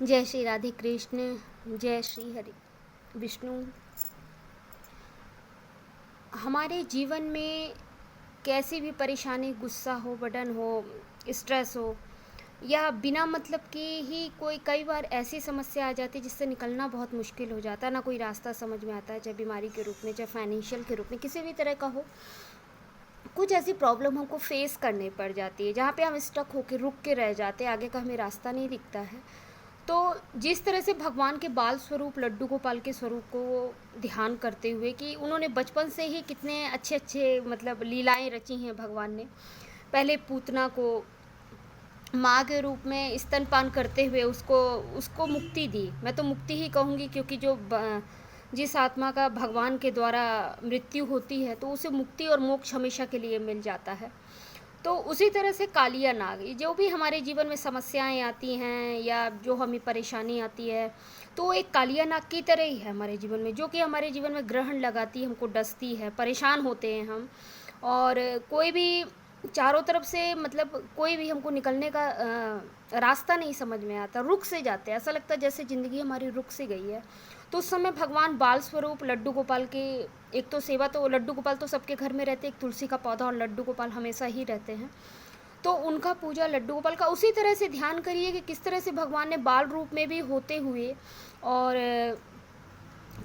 जय श्री राधे कृष्ण। जय श्री हरि विष्णु। हमारे जीवन में कैसी भी परेशानी, गुस्सा हो, बर्डन हो, स्ट्रेस हो या बिना मतलब की ही कोई कई बार ऐसी समस्या आ जाती है जिससे निकलना बहुत मुश्किल हो जाता है। ना कोई रास्ता समझ में आता है, चाहे बीमारी के रूप में, चाहे फाइनेंशियल के रूप में, किसी भी तरह का हो। कुछ ऐसी प्रॉब्लम हमको फेस करनी पड़ जाती है जहाँ पे हम स्टक होकर रुक के रह जाते हैं, आगे का हमें रास्ता नहीं दिखता है। तो जिस तरह से भगवान के बाल स्वरूप लड्डू गोपाल के स्वरूप को ध्यान करते हुए कि उन्होंने बचपन से ही कितने अच्छे अच्छे मतलब लीलाएं रची हैं भगवान ने। पहले पूतना को माँ के रूप में स्तनपान करते हुए उसको उसको मुक्ति दी। मैं तो मुक्ति ही कहूँगी, क्योंकि जिस आत्मा का भगवान के द्वारा मृत्यु होती है तो उसे मुक्ति और मोक्ष हमेशा के लिए मिल जाता है। तो उसी तरह से कालिया नाग, जो भी हमारे जीवन में समस्याएं आती हैं या जो हमें परेशानी आती है, तो एक कालिया नाग की तरह ही है हमारे जीवन में, जो कि हमारे जीवन में ग्रहण लगाती है, हमको डसती है, परेशान होते हैं हम। और कोई भी चारों तरफ से मतलब कोई भी हमको निकलने का रास्ता नहीं समझ में आता, रुक से जाते हैं, ऐसा लगता है जैसे ज़िंदगी हमारी रुक से गई है। तो उस समय भगवान बाल स्वरूप लड्डू गोपाल के एक तो सेवा, तो लड्डू गोपाल तो सबके घर में रहते, एक तुलसी का पौधा और लड्डू गोपाल हमेशा ही रहते हैं। तो उनका पूजा लड्डू गोपाल का उसी तरह से ध्यान करिए कि किस तरह से भगवान ने बाल रूप में भी होते हुए और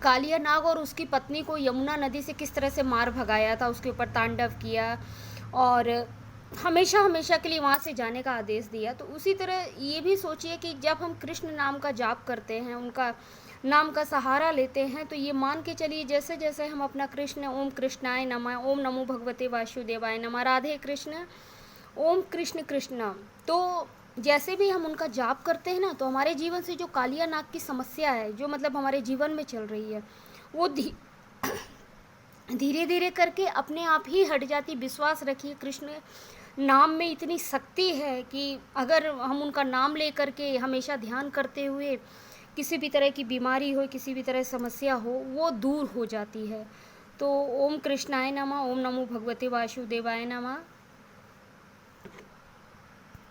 कालिया नाग और उसकी पत्नी को यमुना नदी से किस तरह से मार भगाया था, उसके ऊपर तांडव किया और हमेशा हमेशा के लिए वहाँ से जाने का आदेश दिया। तो उसी तरह ये भी सोचिए कि जब हम कृष्ण नाम का जाप करते हैं, उनका नाम का सहारा लेते हैं, तो ये मान के चलिए जैसे जैसे हम अपना कृष्ण, ओम कृष्णाय नमः, ओम नमो भगवते वासुदेवाय नमः, राधे कृष्ण, ओम कृष्ण कृष्ण, तो जैसे भी हम उनका जाप करते हैं ना, तो हमारे जीवन से जो कालिया नाग की समस्या है, जो मतलब हमारे जीवन में चल रही है, वो धीरे धीरे करके अपने आप ही हट जाती। विश्वास रखिए, कृष्ण नाम में इतनी शक्ति है कि अगर हम उनका नाम ले करके हमेशा ध्यान करते हुए किसी भी तरह की बीमारी हो, किसी भी तरह समस्या हो, वो दूर हो जाती है। तो ओम कृष्णाय नमः, ओम नमो भगवते वासुदेवाय नमः,